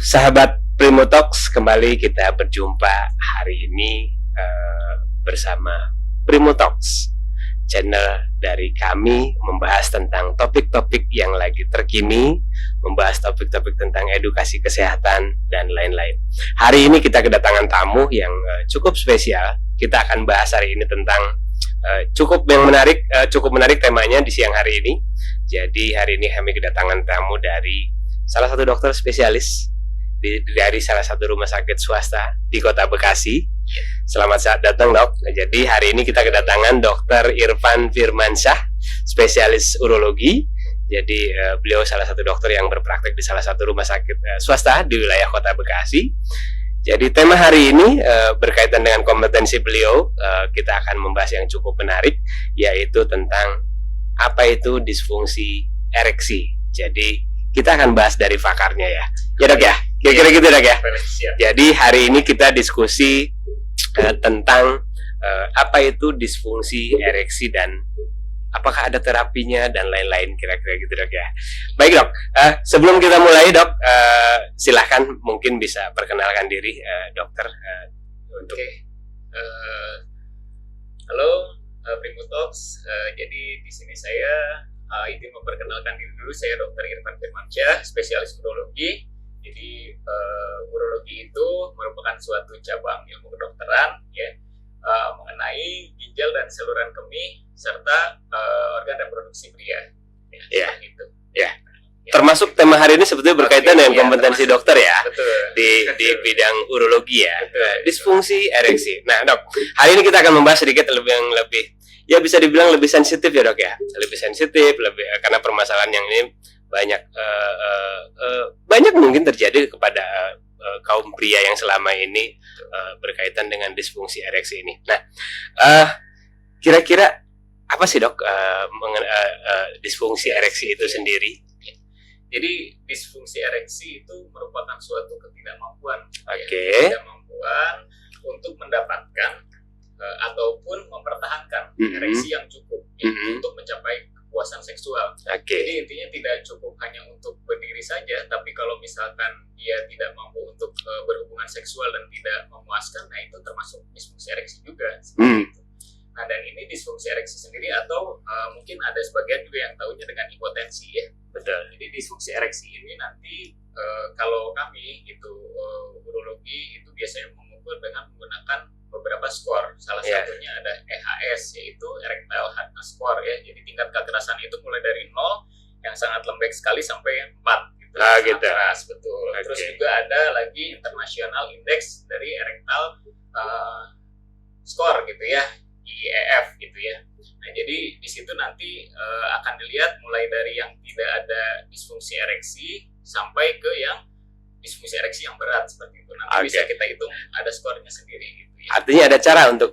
Sahabat Primotalks, kembali kita berjumpa hari ini bersama Primotalks, channel dari kami membahas tentang topik-topik yang lagi terkini, membahas topik-topik tentang edukasi kesehatan dan lain-lain. Hari ini kita kedatangan tamu yang cukup spesial. Kita akan bahas hari ini tentang cukup menarik temanya di siang hari ini. Jadi hari ini kami kedatangan tamu dari salah satu dokter spesialis dari salah satu rumah sakit swasta di Kota Bekasi. Selamat datang, Dok. Jadi hari ini kita kedatangan Dr. Irfan Firmansyah, spesialis urologi. Jadi beliau salah satu dokter yang berpraktek di salah satu rumah sakit swasta di wilayah Kota Bekasi. Jadi tema hari ini berkaitan dengan kompetensi beliau. Kita akan membahas yang cukup menarik, yaitu tentang apa itu disfungsi ereksi. Jadi kita akan bahas dari pakarnya ya. Ya, Dok ya. Kira-kira gitu, Dok ya. Jadi hari ini kita diskusi tentang apa itu disfungsi ereksi dan apakah ada terapinya dan lain-lain, kira-kira gitu, Dok ya. Baik, Dok. Sebelum kita mulai, Dok, silahkan mungkin bisa perkenalkan diri, dokter. Untuk halo, Primotalks. Jadi di sini saya izin memperkenalkan diri dulu. Saya Dr. Irfan Firmansyah, spesialis urologi. Jadi urologi itu merupakan suatu cabang ilmu kedokteran ya, mengenai ginjal dan saluran kemih serta organ reproduksi pria. Ya. Itu. Ya. Termasuk tema hari ini sebetulnya berkaitan dengan kompetensi dokter ya. Betul. Di bidang urologi ya. Betul. Disfungsi ereksi. Nah, Dok, hari ini kita akan membahas sedikit lebih ya bisa dibilang lebih sensitif ya, Dok ya. Lebih sensitif, karena permasalahan yang ini banyak mungkin terjadi kepada kaum pria yang selama ini berkaitan dengan disfungsi ereksi ini. Nah, kira-kira apa sih, Dok, disfungsi ereksi itu sendiri? Jadi disfungsi ereksi itu merupakan suatu ketidakmampuan, ketidakmampuan untuk mendapatkan ataupun mempertahankan ereksi yang cukup untuk mencapai kepuasan seksual. Jadi intinya tidak cukup hanya untuk berdiri saja, tapi kalau misalkan dia tidak mampu untuk berhubungan seksual dan tidak memuaskan, nah itu termasuk disfungsi ereksi juga. Nah, dan ini disfungsi ereksi sendiri atau mungkin ada sebagian juga yang tahunya dengan impotensi ya. Betul. Jadi disfungsi ereksi ini nanti kalau kami itu urologi itu biasanya mengukur dengan menggunakan beberapa skor. Salah satunya ada EHS, yaitu Erectile Hardness Score ya. Jadi tingkat kekerasan itu mulai dari 0 yang sangat lembek sekali sampai 4 gitu. Gitu. Keras, betul. Terus juga ada lagi International Index dari Erectile Score gitu ya, IEF gitu ya. Nah, jadi di situ nanti akan dilihat mulai dari yang tidak ada disfungsi ereksi sampai ke yang disfungsi ereksi yang berat seperti itu. Nanti bisa kita hitung, ada skornya sendiri gitu ya. Artinya ada cara untuk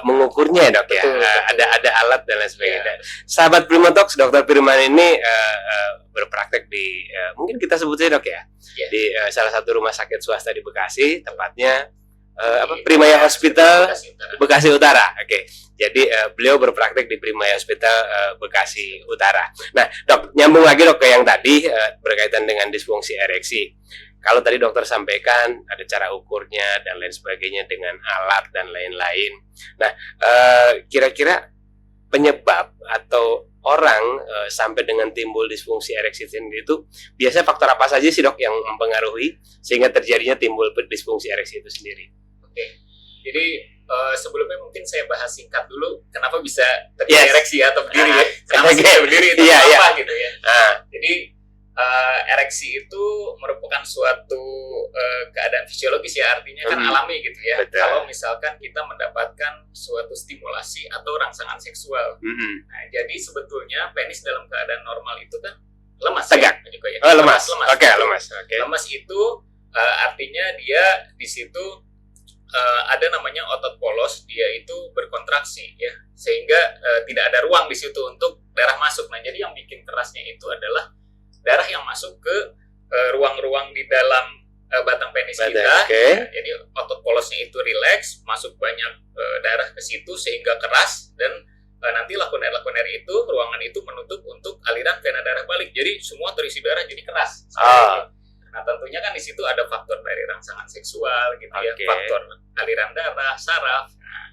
mengukurnya ya, Dok ya. Betul. Ada alat dan lain sebagainya. Sahabat Primotalks, Dokter Firman ini berpraktek di mungkin kita sebutnya, Dok ya, di salah satu rumah sakit swasta di Bekasi, tepatnya Primaya Hospital Bekasi Utara. Jadi beliau berpraktek di Primaya Hospital Bekasi Utara. Nah, Dok, nyambung lagi, Dok, ke yang tadi berkaitan dengan disfungsi ereksi. Kalau tadi dokter sampaikan ada cara ukurnya dan lain sebagainya dengan alat dan lain-lain. Nah, kira-kira penyebab atau orang sampai dengan timbul disfungsi ereksi sendiri itu biasanya faktor apa saja sih, Dok, yang mempengaruhi sehingga terjadinya timbul disfungsi ereksi itu sendiri? Jadi sebelumnya mungkin saya bahas singkat dulu kenapa bisa terjadi ereksi atau berdiri ya. Kenapa bisa berdiri itu apa gitu ya. Jadi ereksi itu merupakan suatu keadaan fisiologis ya, artinya kan alami gitu ya. Betul. Kalau misalkan kita mendapatkan suatu stimulasi atau rangsangan seksual. Nah, jadi sebetulnya penis dalam keadaan normal itu kan lemas. Tegak. Ya, juga ya. Lemas. Lemas. Lemas itu artinya dia di situ ada namanya otot polos, dia itu berkontraksi ya, sehingga tidak ada ruang di situ untuk darah masuk. Nah, jadi yang bikin kerasnya itu adalah darah yang masuk ke ruang-ruang di dalam batang penis kita. Ya, jadi otot polosnya itu rileks, masuk banyak darah ke situ sehingga keras, dan nanti lakuner-lakuner itu, ruangan itu menutup untuk aliran vena darah balik. Jadi semua terisi darah, jadi keras. Nah, tentunya kan di situ ada faktor dari rangsangan seksual gitu ya, faktor aliran darah, saraf. Nah,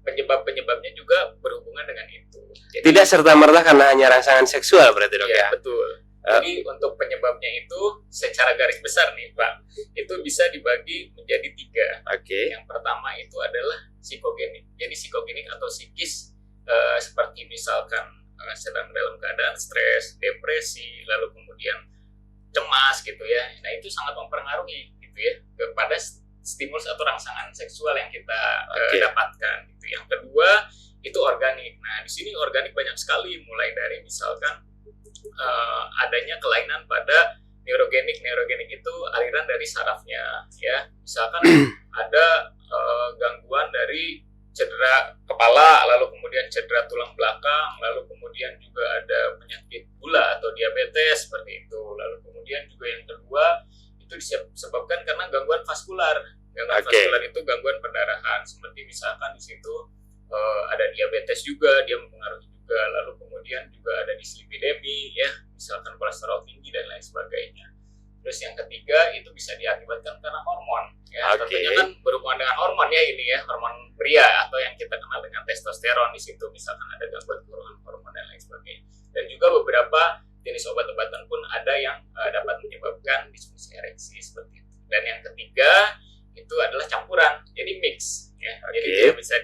penyebab-penyebabnya juga berhubungan dengan itu. Jadi, tidak serta-merta karena hanya rangsangan seksual berarti dok ya? Betul. Jadi untuk penyebabnya itu secara garis besar nih Pak, itu bisa dibagi menjadi 3. Yang pertama itu adalah psikogenik. Jadi psikogenik atau psikis seperti misalkan sedang dalam keadaan stres, depresi, lalu kemudian cemas gitu ya. Nah itu sangat mempengaruhi gitu ya kepada stimulus atau rangsangan seksual yang kita dapatkan gitu. Yang kedua itu organik. Nah di sini organik banyak sekali, mulai dari misalkan adanya kelainan pada neurogenik. Neurogenik itu aliran dari sarafnya ya. Misalkan ada gangguan dari cedera kepala, lalu kemudian cedera tulang belakang, lalu kemudian juga ada penyakit gula atau diabetes seperti itu. Lalu kemudian juga yang kedua itu disebabkan karena gangguan vaskular. Gangguan vaskular itu gangguan pendarahan, seperti misalkan di situ ada diabetes juga, dia mempengaruhi juga. Lalu kemudian juga ada dislipidemi ya, misalkan kolesterol tinggi dan lain sebagainya. Terus yang ketiga itu bisa diakibatkan karena hormon ya. Tentunya kan berhubungan dengan hormon ya ini ya, hormon pria atau yang kita kenal dengan testosteron. Di situ misalkan ada gangguan hormon dan lain sebagainya. Dan juga beberapa jenis obat-obatan pun ada yang dapat menyebabkan disfungsi ereksi seperti itu. Dan yang ketiga itu adalah campuran, jadi mix ya. Jadi dia bisa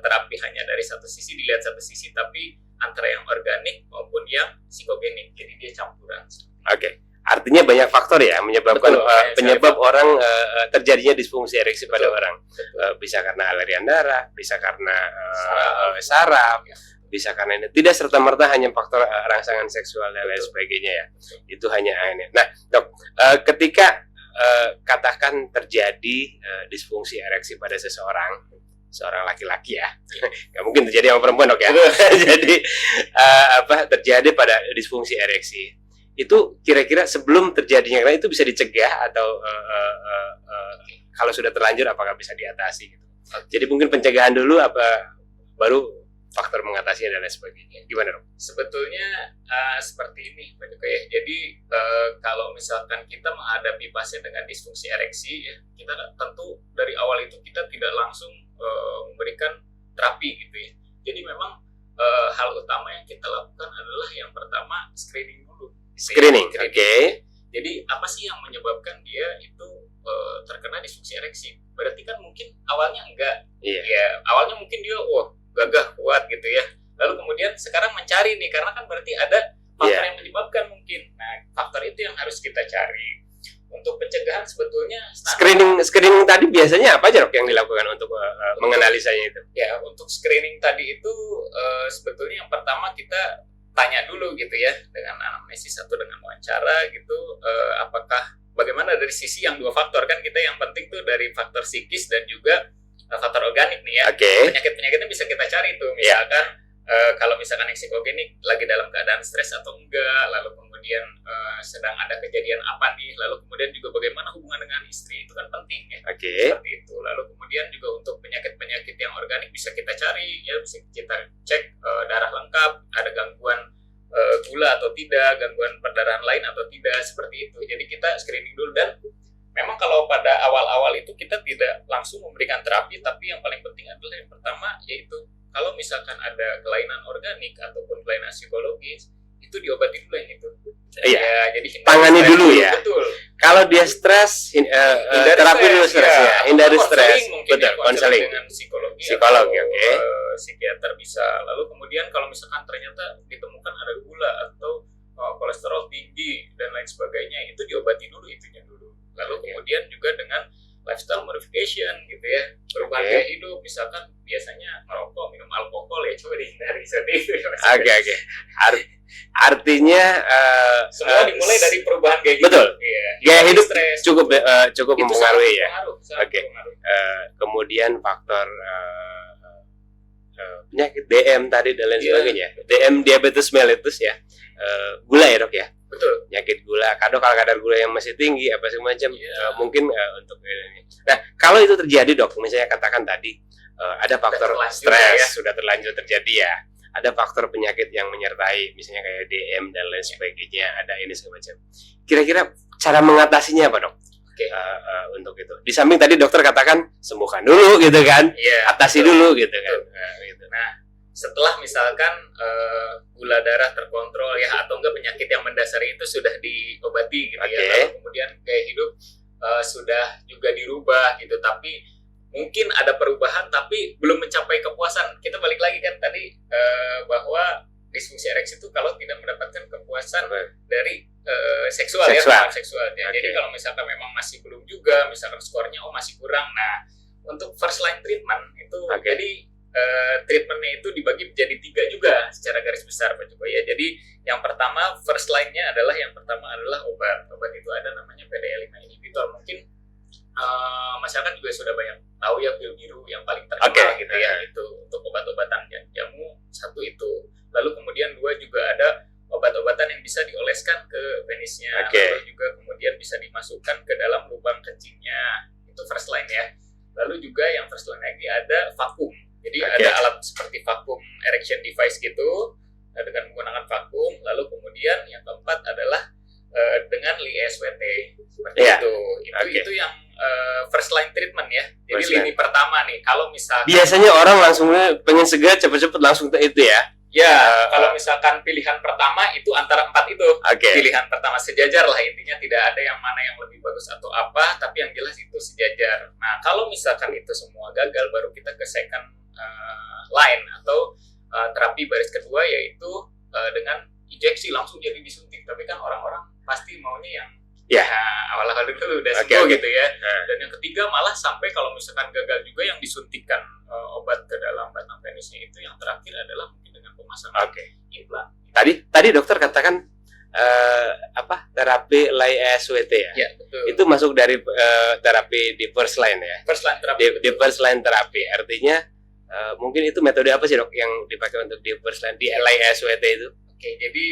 terapi hanya dari satu sisi, dilihat satu sisi, tapi antara yang organik maupun yang psikogenik. Jadi dia campuran. Artinya banyak faktor ya menyebabkan penyebab orang terjadinya disfungsi ereksi pada orang. Bisa karena aliran darah, bisa karena saraf, bisa karena ini. Tidak serta-merta hanya faktor rangsangan seksual dan lain sebagainya ya. Itu hanya ini. Nah, dok, ketika katakan terjadi disfungsi ereksi pada seorang laki-laki ya, nggak mungkin terjadi sama perempuan dok ya. Jadi terjadi pada disfungsi ereksi. Itu kira-kira sebelum terjadinya itu bisa dicegah atau kalau sudah terlanjur apakah bisa diatasi gitu. Jadi mungkin pencegahan dulu apa baru faktor mengatasinya dan lain sebagainya. Gimana dong? Sebetulnya seperti ini Pak Joko ya. Jadi kalau misalkan kita menghadapi pasien dengan disfungsi ereksi ya, kita tentu dari awal itu kita tidak langsung memberikan terapi gitu ya. Jadi memang hal utama yang kita lakukan adalah yang pertama screening dulu. Screening. Jadi apa sih yang menyebabkan dia itu terkena disfungsi ereksi? Berarti kan mungkin awalnya enggak. Ya, awalnya mungkin dia gagah kuat gitu ya. Lalu kemudian sekarang mencari nih, karena kan berarti ada faktor yang menyebabkan mungkin. Nah, faktor itu yang harus kita cari. Untuk pencegahan sebetulnya screening tadi biasanya apa aja dok yang dilakukan untuk menganalisanya itu? Ya, untuk screening tadi itu sebetulnya yang pertama kita tanya dulu gitu ya, dengan anamnesis atau dengan wawancara gitu, apakah bagaimana dari sisi yang dua faktor kan, kita yang penting tuh dari faktor psikis dan juga faktor organik nih ya. Penyakit-penyakitnya bisa kita cari tuh, misalkan kalau misalkan yang psikogenik lagi dalam keadaan stres atau enggak, lalu kemudian sedang ada kejadian apa nih, lalu kemudian juga bagaimana hubungan dengan istri, itu kan penting ya. Seperti itu. Lalu kemudian juga untuk penyakit-penyakit yang organik bisa kita cari ya, bisa kita cek darah lengkap, ada gangguan gula atau tidak, gangguan perdarahan lain atau tidak, seperti itu. Jadi kita screening dulu, dan memang kalau pada awal-awal itu kita tidak langsung memberikan terapi, tapi yang paling penting adalah yang pertama yaitu kalau misalkan ada kelainan organik ataupun kelainan psikologis, itu diobati dulu yang itu. Jadi tangani dulu ya. Betul. Kalau dia stres, terapi dulu stresnya, hindari stres. Betul, konseling dengan psikolog, psikiater bisa. Lalu kemudian kalau misalkan ternyata ditemukan ada gula atau kolesterol tinggi dan lain sebagainya, itu diobati dulu itunya dulu. Lalu kemudian juga dengan lifestyle modification gitu ya, perubahan gaya hidup, misalkan biasanya merokok, minum alkohol ya, coba dihindari seperti itu. Artinya semua dimulai dari perubahan gaya hidup. Betul. Gaya hidup stres, cukup mempengaruhi ya. Mempengaruhi. Kemudian faktor penyakit DM tadi dan lain sebagainya. DM, diabetes mellitus ya. Gula ya dok ya. Betul. Penyakit gula, kalau kadar gula yang masih tinggi apa semacam, mungkin untuk ini. Nah, kalau itu terjadi dok, misalnya katakan tadi ada faktor stres sudah terlanjur terjadi ya, ada faktor penyakit yang menyertai, misalnya kayak DM dan lain sebagainya, ada ini semacam. Kira-kira cara mengatasinya apa, Dok? Oke. Untuk itu. Di samping tadi dokter katakan sembuhkan dulu gitu kan, atasi dulu gitu kan. Nah, setelah misalkan gula darah terkontrol ya, atau enggak penyakit yang mendasari itu sudah diobati gitu ya, lalu kemudian gaya hidup sudah juga dirubah gitu, tapi mungkin ada perubahan tapi belum mencapai kepuasan. Kita balik lagi kan tadi bahwa disfungsi ereksi itu kalau tidak mendapatkan kepuasan dari seksual. Ya, seksualnya. Jadi kalau misalkan memang masih belum juga, misalkan skornya masih kurang, nah untuk first line treatment itu jadi treatmentnya itu dibagi menjadi 3 juga secara garis besar, Pak Joko ya. Jadi yang pertama first line-nya adalah obat. Obat itu ada namanya PDE5 inhibitor. Mungkin masyarakat juga sudah banyak tahu ya, pil biru yang paling terkenal gitu ya, itu untuk obat-obatan jamu. Satu itu. Lalu kemudian 2 juga ada obat-obatan yang bisa dioleskan ke penisnya, lalu juga kemudian bisa dimasukkan ke dalam lubang kencingnya. Itu first line ya. Lalu juga yang first line lagi ada vakum. Jadi ada alat seperti vakum erection device gitu, dengan menggunakan vakum. Lalu kemudian yang keempat adalah dengan LISWT seperti itu. Itu yang first line treatment ya. Jadi lini pertama nih. Kalau misalkan biasanya orang langsung pengen segera cepet-cepet langsung ke itu ya. Kalau misalkan pilihan pertama itu antara 4 itu. Pilihan pertama sejajar lah, intinya tidak ada yang mana yang lebih bagus atau apa, tapi yang jelas itu sejajar. Nah, kalau misalkan itu semua gagal, baru kita ke second line atau terapi baris kedua, yaitu dengan injeksi langsung jadi disuntik. Tapi kan orang-orang pasti maunya yang awal-awal dulu udah sembuh gitu ya. Dan yang ketiga malah sampai kalau misalkan gagal juga yang disuntikan obat ke dalam batang penisnya, itu yang terakhir adalah mungkin dengan pemasangan implan. Tadi dokter katakan terapi LISWT ya? Iya, betul. Itu masuk dari terapi di first line ya? First line terapi. Di first line terapi, artinya mungkin itu metode apa sih, Dok, yang dipakai untuk di first line di LISWT itu? Jadi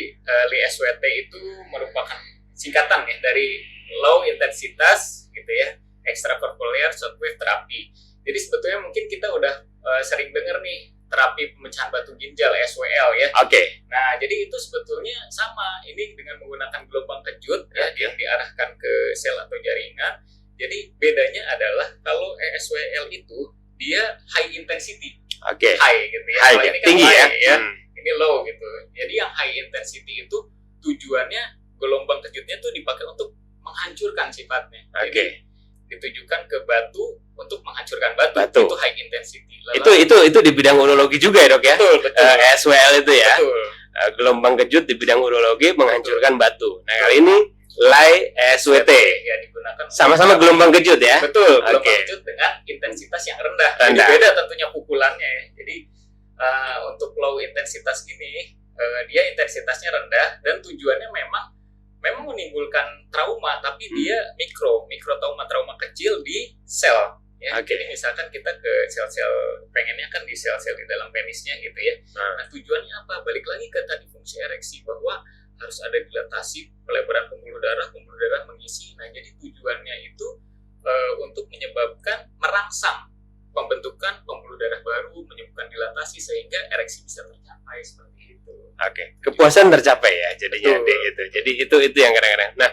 LISWT itu merupakan singkatan ya dari low intensitas gitu ya, extracorporeal shockwave therapy. Jadi sebetulnya mungkin kita udah sering dengar nih terapi pemecahan batu ginjal SWL ya. Nah, jadi itu sebetulnya sama, ini dengan menggunakan gelombang kejut ya, yang diarahkan ke sel atau jaringan. Jadi bedanya adalah kalau SWL itu dia high intensity. High gitu ya. Kalau ini kan tinggi ya. Ini low gitu. Jadi yang high intensity itu tujuannya gelombang kejutnya tuh dipakai untuk menghancurkan sifatnya. Jadi ditujukan ke batu untuk menghancurkan batu. Itu high intensity. Itu di bidang urologi juga ya, Dok ya? Betul. SWL itu ya. Betul. Gelombang kejut di bidang urologi menghancurkan batu. Nah, kali ini LISWT ya digunakan sama-sama gelombang kejut ya. Betul. Gelombang kejut dengan intensitas yang rendah. Jadi beda tentunya pukulannya ya. Jadi untuk low intensitas ini dia intensitasnya rendah dan tujuannya memang menimbulkan trauma, tapi dia mikro trauma kecil di sel ya. Jadi misalkan kita ke sel-sel, pengennya kan di sel-sel di dalam penisnya gitu ya. Nah, tujuannya apa? Balik lagi ke tadi fungsi ereksi, bahwa harus ada dilatasi pelebaran pembuluh darah mengisi. Nah, jadi tujuannya itu untuk menyebabkan merangsang pembentukan pembuluh darah baru, menyebabkan dilatasi sehingga ereksi bisa tercapai seperti itu. Kepuasan tercapai ya jadinya itu. Jadi itu yang kadang-kadang. Nah,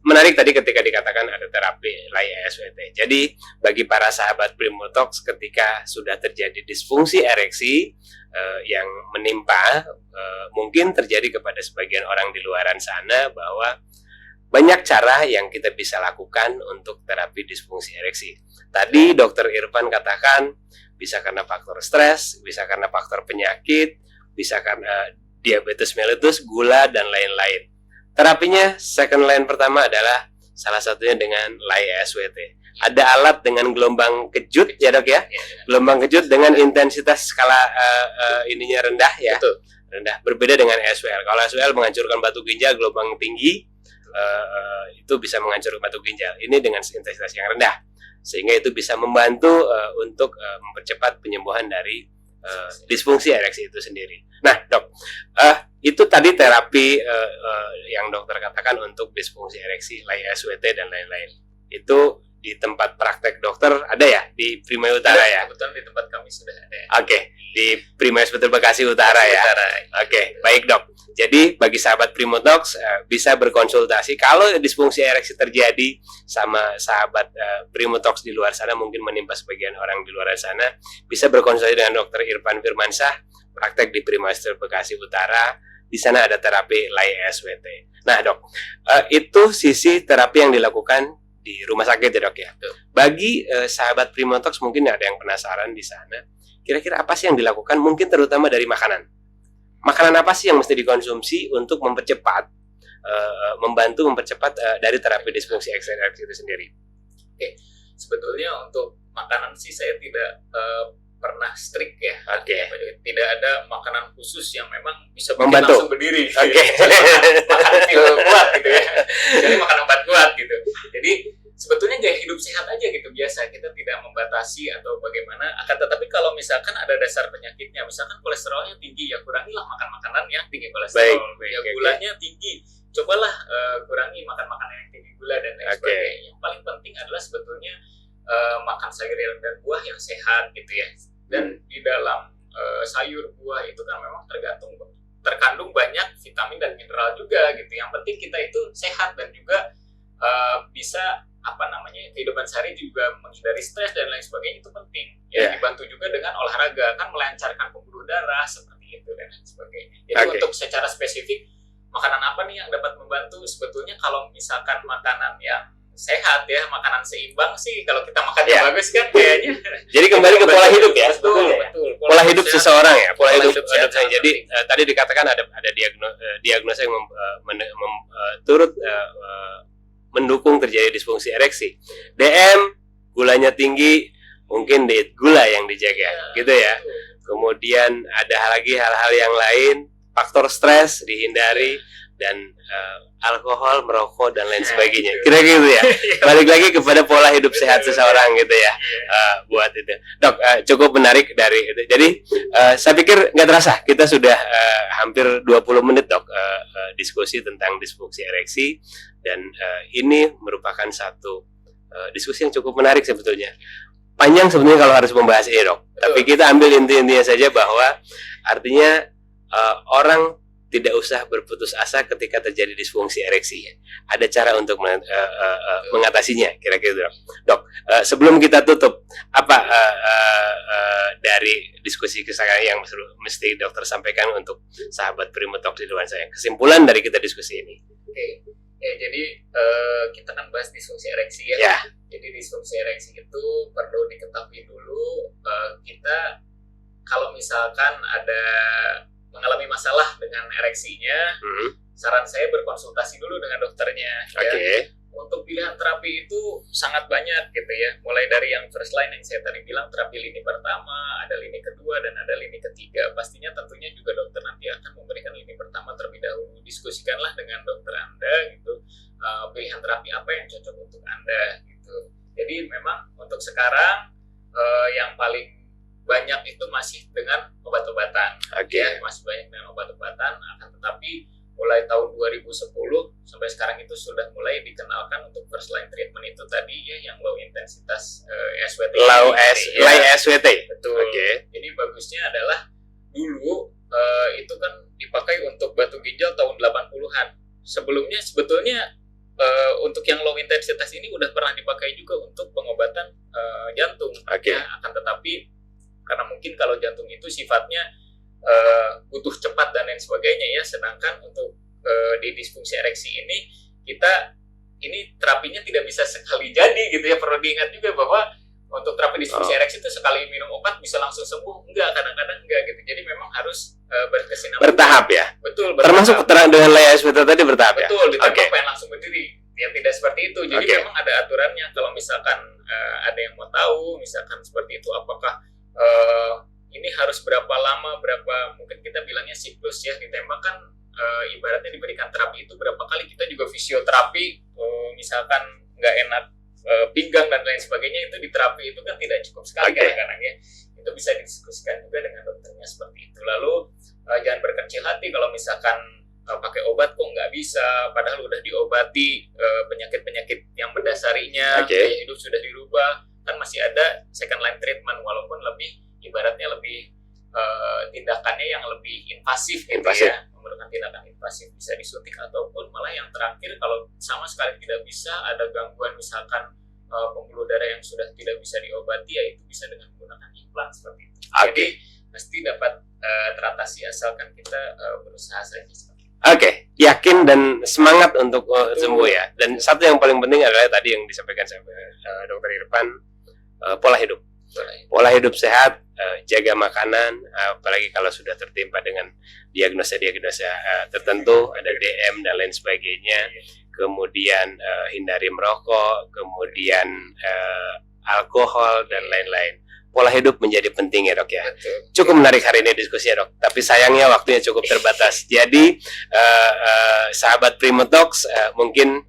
menarik tadi ketika dikatakan ada terapi LISWT. Jadi bagi para sahabat Primotox, ketika sudah terjadi disfungsi ereksi yang menimpa, mungkin terjadi kepada sebagian orang di luaran sana, bahwa banyak cara yang kita bisa lakukan untuk terapi disfungsi ereksi. Tadi Dr. Irfan katakan bisa karena faktor stres, bisa karena faktor penyakit, bisa karena diabetes mellitus, gula, dan lain-lain. Terapinya second line pertama adalah salah satunya dengan LISWT. Ada alat dengan gelombang kejut ya, Dok ya? Gelombang kejut dengan intensitas skala ininya rendah ya. Rendah, berbeda dengan SWL. Kalau SWL menghancurkan batu ginjal gelombang tinggi, itu bisa menghancurkan batu ginjal. Ini dengan intensitas yang rendah, sehingga itu bisa membantu untuk mempercepat penyembuhan dari disfungsi ereksi itu sendiri. Nah, Dok, itu tadi terapi yang dokter katakan untuk disfungsi ereksi, LISWT dan lain-lain. Itu di tempat praktek dokter ada ya, di Prima Utara ya? Kebetulan di tempat kami sudah ada. Di Prima Hospital Bekasi Utara ya. Baik, Dok. Jadi bagi sahabat Primotox bisa berkonsultasi kalau disfungsi ereksi terjadi sama sahabat Primotox di luar sana, mungkin menimpa sebagian orang di luar sana, bisa berkonsultasi dengan Dr. Irfan Firmansyah, praktek di Primaster Bekasi Utara. Di sana ada terapi lay SWT. Nah dok, itu sisi terapi yang dilakukan di rumah sakit ya dok ya. Bagi sahabat Primotox mungkin ada yang penasaran di sana, kira-kira apa sih yang dilakukan, mungkin terutama dari makanan. Makanan apa sih yang mesti dikonsumsi untuk mempercepat, membantu mempercepat dari terapi disfungsi ereksi itu sendiri? Oke, sebetulnya untuk makanan sih saya tidak pernah strict ya. Oke. Tidak ada makanan khusus yang memang bisa bikin membantu langsung berdiri. Oke. Makanan feel kuat gitu ya. Jadi makanan obat kuat gitu. Jadi sebetulnya gaya hidup sehat aja gitu biasa, kita tidak membatasi atau bagaimana. Akan tetapi kalau misalkan ada dasar penyakitnya, misalkan kolesterolnya tinggi, ya kurangilah makan makanan yang tinggi kolesterol. Ya gulanya tinggi, cobalah kurangi makan makanan yang tinggi gula dan lain sebagainya. Yang paling penting adalah sebetulnya makan sayur dan buah yang sehat gitu ya. Dan di dalam sayur buah itu kan memang terkandung banyak vitamin dan mineral juga gitu. Yang penting kita itu sehat dan juga bisa kehidupan sehari juga menghindari stres dan lain sebagainya, itu penting. Ya dibantu juga dengan olahraga, kan melancarkan pembuluh darah seperti itu dan lain sebagainya. Jadi untuk secara spesifik makanan apa nih yang dapat membantu, sebetulnya kalau misalkan makanan yang sehat ya, makanan seimbang sih kalau kita makannya bagus kan kayaknya. Jadi kembali ke pola hidup ya. Betul. Pola hidup seseorang ya, pola hidup saya. Jadi tadi dikatakan ada diagnosa yang turut mendukung terjadi disfungsi ereksi. DM, gulanya tinggi, mungkin diet gula yang dijaga, gitu ya. Kemudian ada hal-hal yang lain, faktor stres dihindari, dan alkohol, merokok, dan lain sebagainya. Kira-kira gitu ya. Balik lagi kepada pola hidup sehat seseorang gitu ya. Buat itu. Dok, cukup menarik dari itu. Jadi saya pikir nggak terasa kita sudah hampir 20 menit dok diskusi tentang disfungsi ereksi, dan ini merupakan satu diskusi yang cukup menarik sebetulnya. Panjang sebenarnya kalau harus membahas ini dok. Tapi kita ambil inti-intinya saja bahwa artinya orang tidak usah berputus asa ketika terjadi disfungsi ereksi. Ada cara untuk mengatasinya, kira-kira dok. Sebelum kita tutup, apa dari diskusi kita yang mesti dokter sampaikan untuk sahabat Primotox di luar saya? Kesimpulan dari kita diskusi ini. Oke. Ya, jadi kita kan bahas disfungsi ereksi ya. Jadi disfungsi ereksi itu perlu diketahui dulu, kita kalau misalkan ada mengalami masalah dengan ereksinya, saran saya berkonsultasi dulu dengan dokternya. Ya. Untuk pilihan terapi itu sangat banyak gitu ya. Mulai dari yang first line yang saya tadi bilang, terapi lini pertama, ada lini kedua, dan ada lini ketiga. Pastinya tentunya juga dokter nanti akan memberikan lini pertama terlebih dahulu. Diskusikanlah dengan dokter Anda gitu, pilihan terapi apa yang cocok untuk Anda gitu. Jadi memang untuk sekarang yang paling banyak itu masih dengan obat-obatan. Ya, masih banyak dengan obat-obatan, akan tetapi mulai tahun 2010 sampai sekarang itu sudah mulai dikenalkan untuk first line treatment itu tadi ya, yang low intensitas SWT. Lay SWT. Betul. Jadi bagusnya adalah dulu itu kan dipakai untuk batu ginjal tahun 80-an. Sebelumnya sebetulnya untuk yang low intensitas ini udah pernah dipakai juga untuk pengobatan jantung. Ya, akan tetapi karena mungkin kalau jantung itu sifatnya butuh cepat dan lain sebagainya ya, sedangkan untuk di disfungsi ereksi ini terapinya tidak bisa sekali jadi gitu ya. Perlu diingat juga bahwa untuk terapi disfungsi ereksi itu sekali minum obat bisa langsung sembuh, kadang-kadang enggak gitu. Jadi memang harus berkesinambungan, bertahap ya. Betul, termasuk dengan lay SWT tadi bertahap ya. Betul, ditambah pengen langsung berdiri ya, tidak seperti itu. Jadi memang ada aturannya. Kalau misalkan ada yang mau tahu misalkan seperti itu, apakah ini harus berapa lama, mungkin kita bilangnya siklus ya, ditembak kan ibaratnya diberikan terapi itu berapa kali. Kita juga fisioterapi, misalkan nggak enak pinggang dan lain sebagainya, itu di terapi itu kan tidak cukup sekali kadang-kadang ya. Itu bisa didiskusikan juga dengan dokternya seperti itu. Lalu jangan berkecil hati kalau misalkan pakai obat kok nggak bisa, padahal udah diobati penyakit-penyakit yang mendasarinya, gaya hidup sudah dirubah, kan masih ada second line treatment, walaupun ibaratnya lebih tindakannya yang lebih invasif gitu ya, memerlukan tindakan pasif bisa disuntik, ataupun malah yang terakhir kalau sama sekali tidak bisa, ada gangguan misalkan pembuluh darah yang sudah tidak bisa diobati, yaitu bisa dengan menggunakan implan seperti itu. Jadi pasti dapat teratasi asalkan kita berusaha saja. Oke, yakin dan semangat untuk sembuh ya. Dan satu yang paling penting adalah tadi yang disampaikan sama Dokter Irfan, pola hidup. Pola hidup sehat, jaga makanan, apalagi kalau sudah tertimpa dengan diagnosa-diagnosa tertentu, ada DM dan lain sebagainya. Kemudian hindari merokok, kemudian alkohol dan lain-lain. Pola hidup menjadi penting ya dok ya. Cukup menarik hari ini diskusi ya dok, tapi sayangnya waktunya cukup terbatas. Jadi sahabat Primotalks, mungkin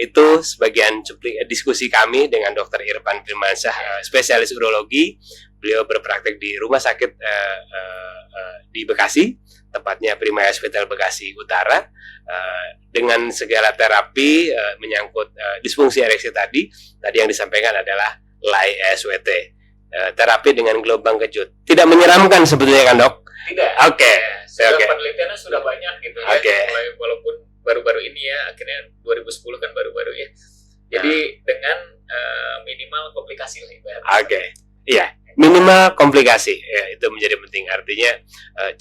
itu sebagian diskusi kami dengan Dr. Irfan Firmansyah, spesialis urologi. Beliau berpraktek di rumah sakit di Bekasi, tepatnya Prima Hospital Bekasi Utara, dengan segala terapi menyangkut disfungsi ereksi tadi yang disampaikan adalah LAI-SWT. Terapi dengan gelombang kejut. Tidak menyeramkan sebetulnya kan dok? Tidak. Oke. Penelitiannya sudah banyak gitu ya. Walaupun baru-baru ini ya, akhirnya 2010 kan baru-baru ya. Jadi dengan minimal komplikasi lah ibaratnya. Oke. Iya. Minimal komplikasi ya, itu menjadi penting. Artinya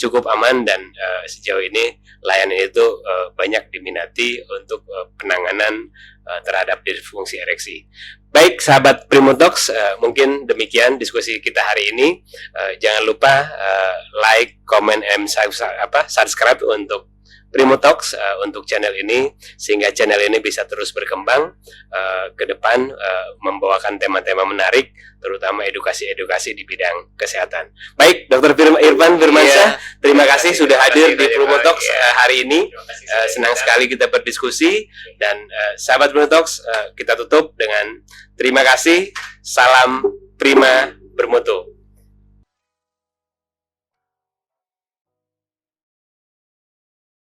cukup aman dan sejauh ini layanan itu banyak diminati untuk penanganan terhadap disfungsi ereksi. Baik sahabat Primotalks, mungkin demikian diskusi kita hari ini. Jangan lupa like, comment, and subscribe untuk Primotalks, untuk channel ini, sehingga channel ini bisa terus berkembang ke depan, membawakan tema-tema menarik, terutama edukasi-edukasi di bidang kesehatan. Baik, Dr. Irfan Firmansyah, terima kasih sudah hadir di Primotalks hari ini. Senang sekali kita berdiskusi, dan sahabat Primotalks, kita tutup dengan terima kasih, salam Prima bermutu.